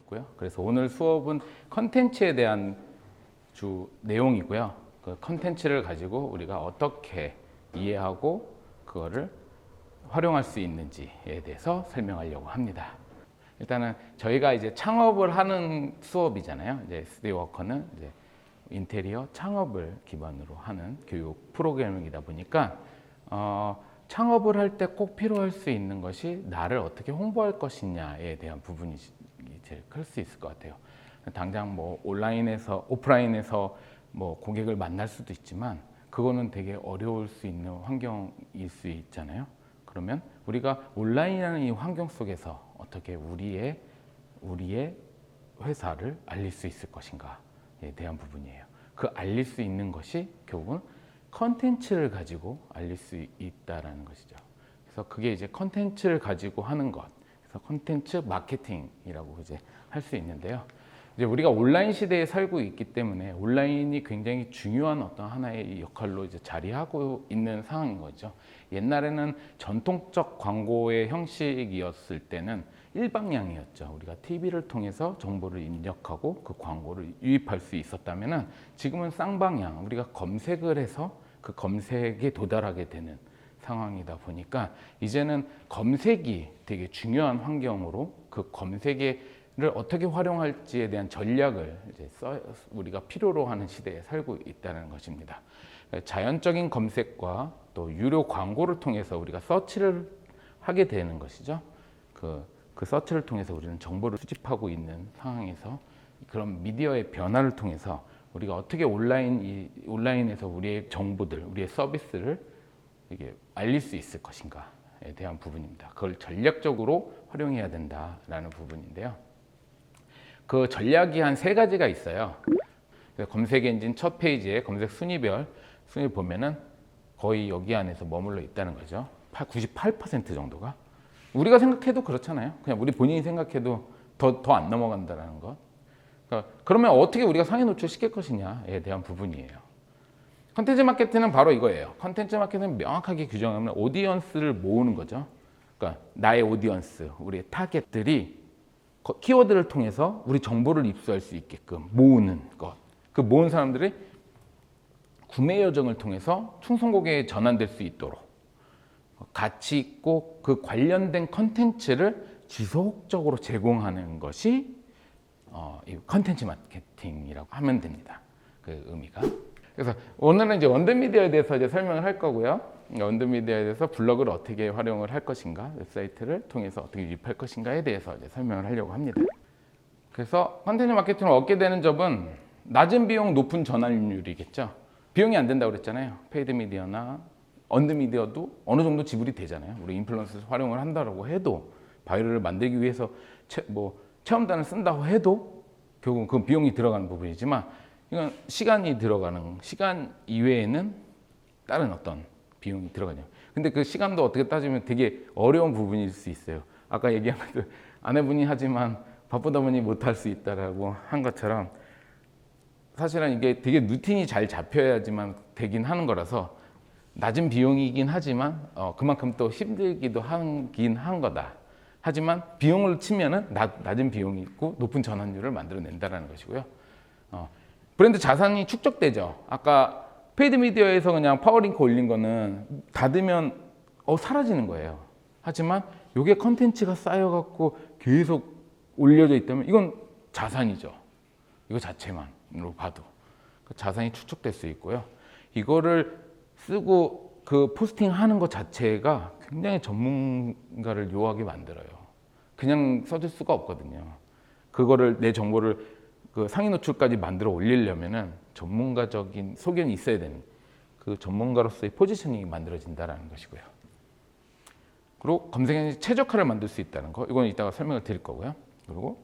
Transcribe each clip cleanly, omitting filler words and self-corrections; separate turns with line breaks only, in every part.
있고요. 그래서 오늘 수업은 컨텐츠에 대한 주 내용이고요. 그 컨텐츠를 가지고 우리가 어떻게 이해하고 그거를 활용할 수 있는지에 대해서 설명하려고 합니다. 일단은 저희가 이제 창업을 하는 수업이잖아요. 이제 SD워커는 이제 인테리어 창업을 기반으로 하는 교육 프로그램이다 보니까 창업을 할 때 꼭 필요할 수 있는 것이 나를 어떻게 홍보할 것이냐에 대한 부분이 제일 클 수 있을 것 같아요. 당장 뭐 온라인에서 오프라인에서 뭐 고객을 만날 수도 있지만 그거는 되게 어려울 수 있는 환경일 수 있잖아요. 그러면 우리가 온라인이라는 이 환경 속에서 어떻게 우리의 회사를 알릴 수 있을 것인가에 대한 부분이에요. 그 알릴 수 있는 것이 결국은 컨텐츠를 가지고 알릴 수 있다라는 것이죠. 그래서 그게 이제 컨텐츠를 가지고 하는 것. 그래서 컨텐츠 마케팅이라고 이제 할 수 있는데요. 이제 우리가 온라인 시대에 살고 있기 때문에 온라인이 굉장히 중요한 어떤 하나의 역할로 이제 자리하고 있는 상황인 거죠. 옛날에는 전통적 광고의 형식이었을 때는 일방향이었죠. 우리가 TV를 통해서 정보를 입력하고 그 광고를 유입할 수 있었다면은 지금은 쌍방향, 우리가 검색을 해서 그 검색에 도달하게 되는 상황이다 보니까 이제는 검색이 되게 중요한 환경으로 그 검색을 어떻게 활용할지에 대한 전략을 이제 우리가 필요로 하는 시대에 살고 있다는 것입니다. 자연적인 검색과 또 유료 광고를 통해서 우리가 서치를 하게 되는 것이죠. 그 서치를 통해서 우리는 정보를 수집하고 있는 상황에서 그런 미디어의 변화를 통해서 우리가 어떻게 온라인에서 우리의 정보들, 우리의 서비스를 이게 알릴 수 있을 것인가에 대한 부분입니다. 그걸 전략적으로 활용해야 된다라는 부분인데요. 그 전략이 한 3가지가 있어요. 검색 엔진 첫 페이지에 검색 순위 보면은 거의 여기 안에서 머물러 있다는 거죠. 98% 정도가. 우리가 생각해도 그렇잖아요. 그냥 우리 본인이 생각해도 더 안 넘어간다는 것. 그러면 어떻게 우리가 상위 노출시킬 것이냐에 대한 부분이에요. 컨텐츠 마케팅은 바로 이거예요. 컨텐츠 마케팅은 명확하게 규정하면 오디언스를 모으는 거죠. 그러니까 나의 오디언스, 우리의 타겟들이 키워드를 통해서 우리 정보를 입수할 수 있게끔 모으는 것. 그 모은 사람들이 구매 여정을 통해서 충성 고객에 전환될 수 있도록 가치 있고 그 관련된 컨텐츠를 지속적으로 제공하는 것이 이 컨텐츠 마케팅이라고 하면 됩니다. 그 의미가. 그래서 오늘은 이제 원더미디어에 대해서 이제 설명을 할 거고요. 원더미디어에 대해서 블로그를 어떻게 활용을 할 것인가, 웹사이트를 통해서 어떻게 유입할 것인가에 대해서 이제 설명을 하려고 합니다. 그래서 컨텐츠 마케팅을 얻게 되는 점은 낮은 비용, 높은 전환율이겠죠. 비용이 안 된다고 그랬잖아요. 페이드 미디어나 언더 미디어도 어느 정도 지불이 되잖아요. 우리 인플루언서 활용을 한다고 해도 바이럴을 만들기 위해서 체험단을 쓴다고 해도 결국은 그 비용이 들어가는 부분이지만 이건 시간이 들어가는 시간 이외에는 다른 어떤 비용이 들어가죠. 근데 그 시간도 어떻게 따지면 되게 어려운 부분일 수 있어요. 아까 얘기한 것도 아내분이 하지만 바쁘다 보니 못할 수 있다라고 한 것처럼 사실은 이게 되게 루틴이 잘 잡혀야지만 되긴 하는 거라서 낮은 비용이긴 하지만 그만큼 또 힘들기도 하긴 한 거다. 하지만 비용을 치면은 낮은 비용이 있고 높은 전환율을 만들어낸다는 것이고요. 브랜드 자산이 축적되죠. 아까 페이드 미디어에서 그냥 파워링크 올린 거는 닫으면 사라지는 거예요. 하지만 이게 컨텐츠가 쌓여갖고 계속 올려져 있다면 이건 자산이죠. 이거 자체만으로 봐도 자산이 축적될 수 있고요. 이거를 쓰고 그 포스팅하는 것 자체가 굉장히 전문가를 요하게 만들어요. 그냥 써줄 수가 없거든요. 그거를 내 정보를 그 상위 노출까지 만들어 올리려면은 전문가적인 소견이 있어야 되는 그 전문가로서의 포지셔닝이 만들어진다라는 것이고요. 그리고 검색 엔진 최적화를 만들 수 있다는 거, 이건 이따가 설명을 드릴 거고요. 그리고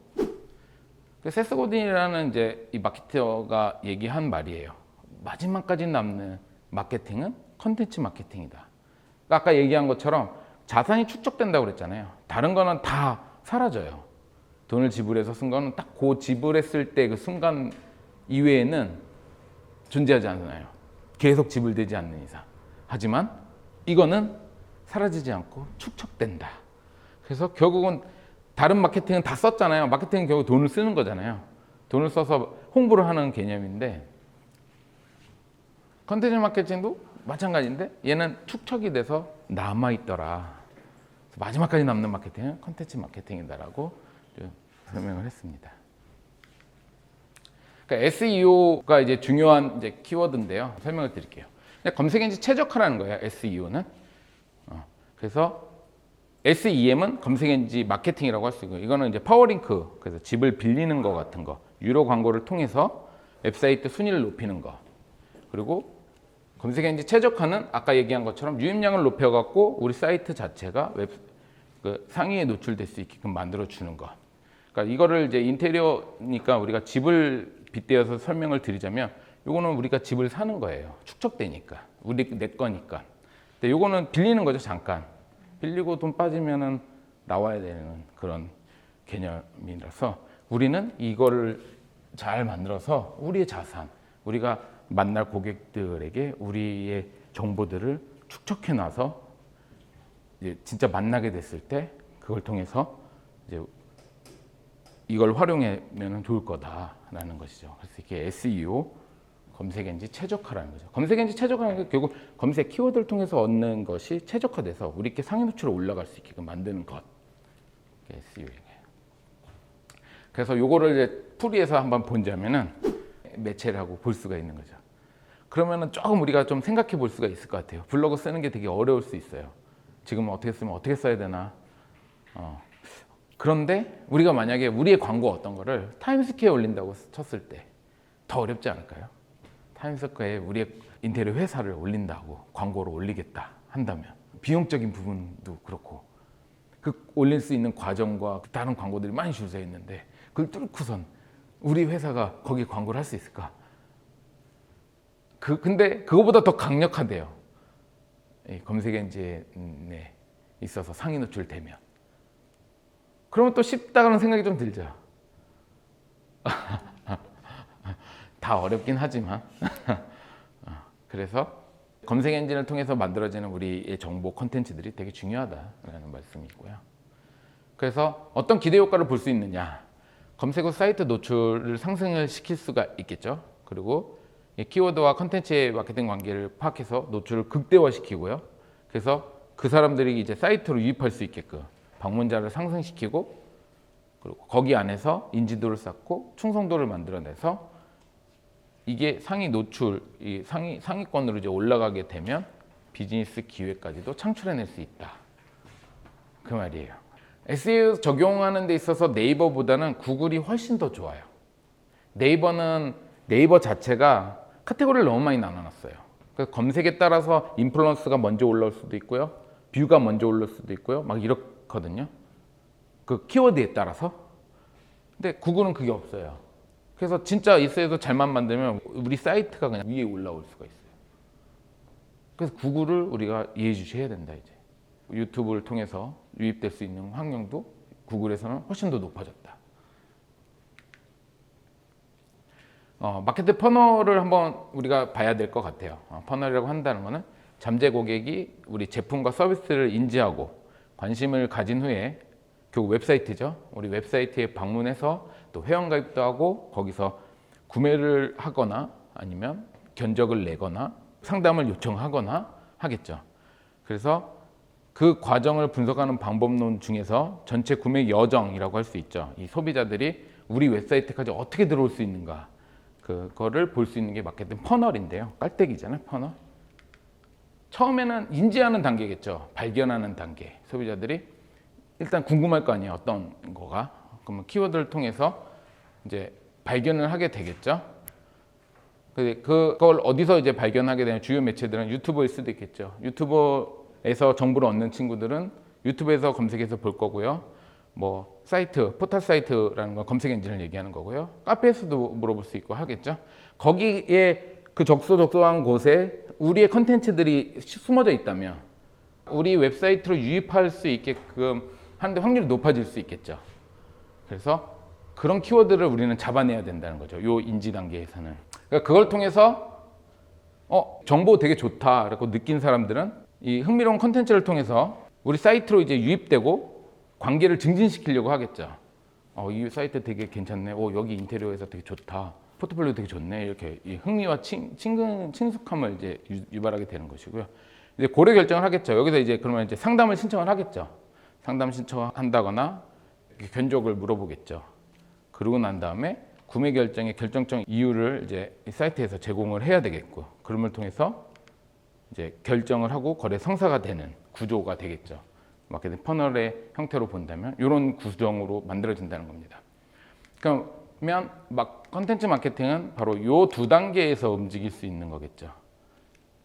세스 고딘이라는 이제 이 마케터가 얘기한 말이에요. 마지막까지 남는 마케팅은 컨텐츠 마케팅이다. 아까 얘기한 것처럼 자산이 축적된다고 그랬잖아요. 다른 거는 다 사라져요. 돈을 지불해서 쓴 거는 딱 그 지불했을 때 그 순간 이외에는 존재하지 않아요. 계속 지불되지 않는 이상. 하지만 이거는 사라지지 않고 축적된다. 그래서 결국은 다른 마케팅은 다 썼잖아요. 마케팅은 결국 돈을 쓰는 거잖아요. 돈을 써서 홍보를 하는 개념인데 컨텐츠 마케팅도 마찬가지인데 얘는 축적이 돼서 남아있더라. 마지막까지 남는 마케팅은 컨텐츠 마케팅이다라고 설명을 했습니다. 그러니까 SEO가 이제 중요한 이제 키워드인데요. 설명을 드릴게요. 검색 엔진 최적화라는 거예요. SEO는. 그래서 SEM은 검색 엔진 마케팅이라고 할 수 있고, 이거는 이제 파워링크, 그래서 집을 빌리는 거 같은 거, 유료 광고를 통해서 웹사이트 순위를 높이는 거. 그리고 검색 엔진 최적화는 아까 얘기한 것처럼 유입량을 높여갖고 우리 사이트 자체가 상위에 노출될 수 있게끔 만들어 주는 거. 그러니까 이거를 이제 인테리어니까 우리가 집을 빗대어서 설명을 드리자면, 요거는 우리가 집을 사는 거예요. 축적되니까 내 거니까. 근데 요거는 빌리는 거죠. 잠깐 빌리고 돈 빠지면은 나와야 되는 그런 개념이라서 우리는 이거를 잘 만들어서 우리의 자산, 우리가 만날 고객들에게 우리의 정보들을 축적해 놔서 이제 진짜 만나게 됐을 때 그걸 통해서 이제 이걸 활용하면 좋을 거다라는 것이죠. 그래서 이게 SEO, 검색 엔진 최적화라는 거죠. 검색 엔진 최적화는 게 결국 검색 키워드를 통해서 얻는 것이 최적화돼서 우리께 상위 노출에 올라갈 수 있게끔 만드는 것. 이게 SEO예요. 그래서 요거를 이제 풀이해서 한번 본다면은 매체를 하고 볼 수가 있는 거죠. 그러면은 조금 우리가 좀 생각해 볼 수가 있을 것 같아요. 블로그 쓰는 게 되게 어려울 수 있어요. 지금 어떻게 쓰면 어떻게 써야 되나. 그런데 우리가 만약에 우리의 광고 어떤 거를 타임스퀘어에 올린다고 쳤을 때 더 어렵지 않을까요? 타임스퀘어에 우리의 인테리어 회사를 올린다고 광고를 올리겠다 한다면 비용적인 부분도 그렇고 그 올릴 수 있는 과정과 다른 광고들이 많이 줄서 있는데 그걸 뚫고선 우리 회사가 거기 광고를 할 수 있을까? 근데 그거보다 더 강력하대요. 이 검색 엔진에 있어서 상위 노출되면. 그러면 또 쉽다는 생각이 좀 들죠. 다 어렵긴 하지만. 그래서 검색 엔진을 통해서 만들어지는 우리의 정보 콘텐츠들이 되게 중요하다라는 말씀이 있고요. 그래서 어떤 기대 효과를 볼 수 있느냐. 검색 후 사이트 노출을 상승을 시킬 수가 있겠죠. 그리고 키워드와 컨텐츠의 마케팅 관계를 파악해서 노출을 극대화시키고요. 그래서 그 사람들이 이제 사이트로 유입할 수 있게끔 방문자를 상승시키고, 그리고 거기 안에서 인지도를 쌓고 충성도를 만들어내서 이게 상위 노출, 이 상위권으로 이제 올라가게 되면 비즈니스 기회까지도 창출해낼 수 있다. 그 말이에요. SEO 적용하는 데 있어서 네이버보다는 구글이 훨씬 더 좋아요. 네이버는 네이버 자체가 카테고리를 너무 많이 나눠놨어요. 그래서 검색에 따라서 인플루언스가 먼저 올라올 수도 있고요, 뷰가 먼저 올라올 수도 있고요, 막 이렇거든요. 그 키워드에 따라서. 근데 구글은 그게 없어요. 그래서 진짜 SEO에서 잘만 만들면 우리 사이트가 그냥 위에 올라올 수가 있어요. 그래서 구글을 우리가 예의주시해야 된다. 이제 유튜브를 통해서 유입될 수 있는 환경도 구글에서는 훨씬 더 높아졌다. 마케팅 퍼널을 한번 우리가 봐야 될 것 같아요. 퍼널이라고 한다는 것은 잠재 고객이 우리 제품과 서비스를 인지하고 관심을 가진 후에 결국 웹사이트죠. 우리 웹사이트에 방문해서 또 회원가입도 하고 거기서 구매를 하거나 아니면 견적을 내거나 상담을 요청하거나 하겠죠. 그래서 그 과정을 분석하는 방법론 중에서 전체 구매 여정이라고 할 수 있죠. 이 소비자들이 우리 웹사이트까지 어떻게 들어올 수 있는가, 그거를 볼 수 있는 게 마케팅 퍼널인데요. 깔때기잖아요, 퍼널. 처음에는 인지하는 단계겠죠. 발견하는 단계. 소비자들이 일단 궁금할 거 아니에요, 어떤 거가. 그러면 키워드를 통해서 이제 발견을 하게 되겠죠. 그걸 어디서 이제 발견하게 되는 주요 매체들은 유튜버일 수도 있겠죠. 유튜버에서 정보를 얻는 친구들은 유튜브에서 검색해서 볼 거고요. 뭐 사이트, 포털 사이트라는 건 검색 엔진을 얘기하는 거고요. 카페에서도 물어볼 수 있고 하겠죠. 거기에 그 적소적소한 곳에 우리의 컨텐츠들이 숨어져 있다면 우리 웹사이트로 유입할 수 있게끔 하는데 확률이 높아질 수 있겠죠. 그래서 그런 키워드를 우리는 잡아내야 된다는 거죠. 요 인지 단계에서는. 그러니까 그걸 통해서 정보 되게 좋다라고 느낀 사람들은 이 흥미로운 컨텐츠를 통해서 우리 사이트로 이제 유입되고 관계를 증진시키려고 하겠죠. 이 사이트 되게 괜찮네. 여기 인테리어에서 되게 좋다. 포트폴리오 되게 좋네. 이렇게 이 흥미와 친숙함을 이제 유발하게 되는 것이고요. 이제 고려 결정을 하겠죠. 여기서 이제 그러면 이제 상담을 신청을 하겠죠. 상담 신청한다거나 견적을 물어보겠죠. 그러고 난 다음에 구매 결정의 결정적 이유를 이제 이 사이트에서 제공을 해야 되겠고, 그럼을 통해서 이제 결정을 하고 거래 성사가 되는 구조가 되겠죠. 마케팅 퍼널의 형태로 본다면 이런 구조로 만들어진다는 겁니다. 그러면 컨텐츠 마케팅은 바로 이 두 단계에서 움직일 수 있는 거겠죠.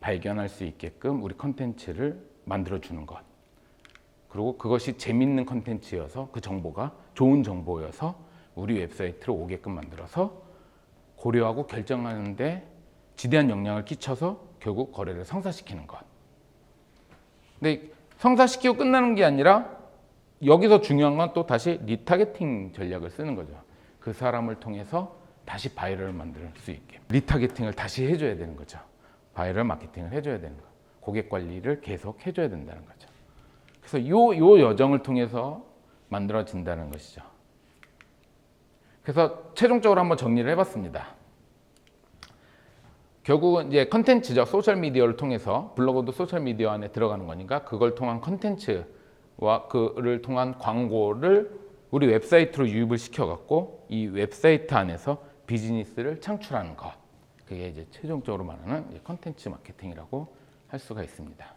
발견할 수 있게끔 우리 컨텐츠를 만들어주는 것. 그리고 그것이 재밌는 컨텐츠여서 그 정보가 좋은 정보여서 우리 웹사이트로 오게끔 만들어서 고려하고 결정하는데 지대한 영향을 끼쳐서 결국 거래를 성사시키는 것. 근데 성사시키고 끝나는 게 아니라 여기서 중요한 건 또 다시 리타겟팅 전략을 쓰는 거죠. 그 사람을 통해서 다시 바이럴을 만들 수 있게 리타겟팅을 다시 해줘야 되는 거죠. 바이럴 마케팅을 해줘야 되는 거. 고객 관리를 계속 해줘야 된다는 거죠. 그래서 요 여정을 통해서 만들어진다는 것이죠. 그래서 최종적으로 한번 정리를 해봤습니다. 결국은 이제 컨텐츠죠. 소셜미디어를 통해서, 블로그도 소셜미디어 안에 들어가는 거니까 그걸 통한 컨텐츠와 그를 통한 광고를 우리 웹사이트로 유입을 시켜갖고 이 웹사이트 안에서 비즈니스를 창출하는 것. 그게 이제 최종적으로 말하는 컨텐츠 마케팅이라고 할 수가 있습니다.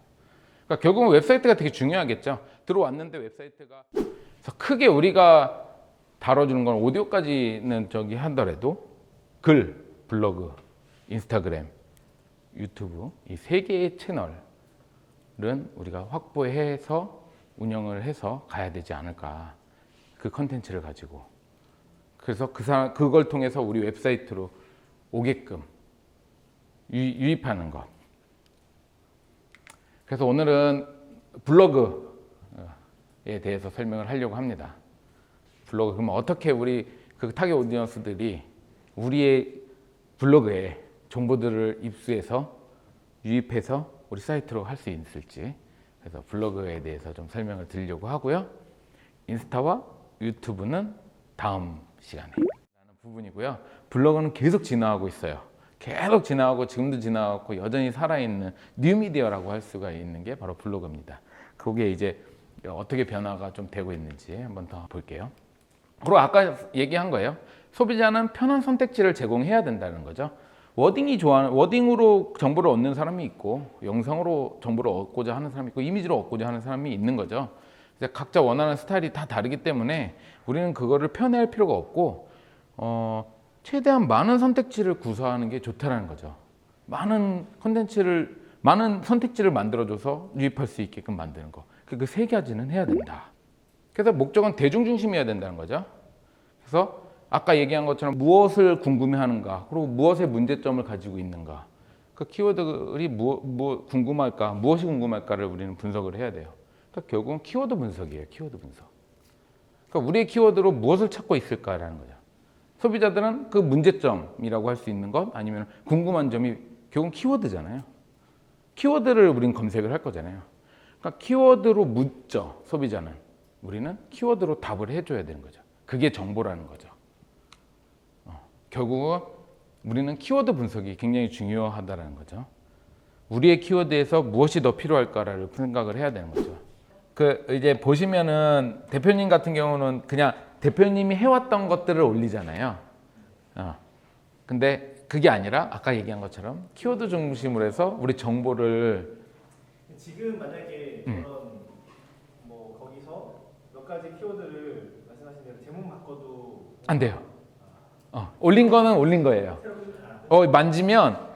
그러니까 결국은 웹사이트가 되게 중요하겠죠. 들어왔는데 웹사이트가 그래서 크게 우리가 다뤄주는 건 오디오까지는 하더라도 글, 블로그, 인스타그램, 유튜브 이 세 개의 채널은 우리가 확보해서 운영을 해서 가야 되지 않을까. 그 컨텐츠를 가지고. 그래서 그걸 통해서 우리 웹사이트로 오게끔 유입하는 것. 그래서 오늘은 블로그에 대해서 설명을 하려고 합니다. 블로그, 그러면 어떻게 우리 그 타겟 오디언스들이 우리의 블로그에 정보들을 입수해서 유입해서 우리 사이트로 할 수 있을지, 그래서 블로그에 대해서 좀 설명을 드리려고 하고요. 인스타와 유튜브는 다음 시간에 라는 부분이고요. 블로그는 계속 진화하고 있어요. 계속 진화하고 지금도 진화하고 여전히 살아있는 뉴미디어라고 할 수가 있는 게 바로 블로그입니다. 거기에 이제 어떻게 변화가 좀 되고 있는지 한번 더 볼게요. 그리고 아까 얘기한 거예요. 소비자는 편한 선택지를 제공해야 된다는 거죠. 워딩으로 정보를 얻는 사람이 있고, 영상으로 정보를 얻고자 하는 사람이 있고, 이미지로 얻고자 하는 사람이 있는 거죠. 각자 원하는 스타일이 다 다르기 때문에 우리는 그거를 편애할 필요가 없고, 최대한 많은 선택지를 구사하는 게 좋다는 거죠. 많은 선택지를 만들어줘서 유입할 수 있게끔 만드는 거. 그 세 가지는 해야 된다. 그래서 목적은 대중중심이어야 된다는 거죠. 그래서 아까 얘기한 것처럼 무엇을 궁금해하는가, 그리고 무엇의 문제점을 가지고 있는가, 그 키워드들이 궁금할까, 무엇이 궁금할까를 우리는 분석을 해야 돼요. 그러니까 결국은 키워드 분석이에요. 키워드 분석. 그러니까 우리의 키워드로 무엇을 찾고 있을까라는 거죠. 소비자들은 그 문제점이라고 할 수 있는 것, 아니면 궁금한 점이 결국은 키워드잖아요. 키워드를 우리는 검색을 할 거잖아요. 그러니까 키워드로 묻죠. 소비자는. 우리는 키워드로 답을 해줘야 되는 거죠. 그게 정보라는 거죠. 결국은 우리는 키워드 분석이 굉장히 중요하다는 거죠. 우리의 키워드에서 무엇이 더 필요할까를 생각을 해야 되는 거죠. 이제 보시면은 대표님 같은 경우는 그냥 대표님이 해왔던 것들을 올리잖아요. 근데 그게 아니라 아까 얘기한 것처럼 키워드 중심으로 해서 우리 정보를
지금 만약에 그런 거기서 몇 가지 키워드를 말씀하신 대로 제목 바꿔도
안 돼요. 올린 거는 올린 거예요. 만지면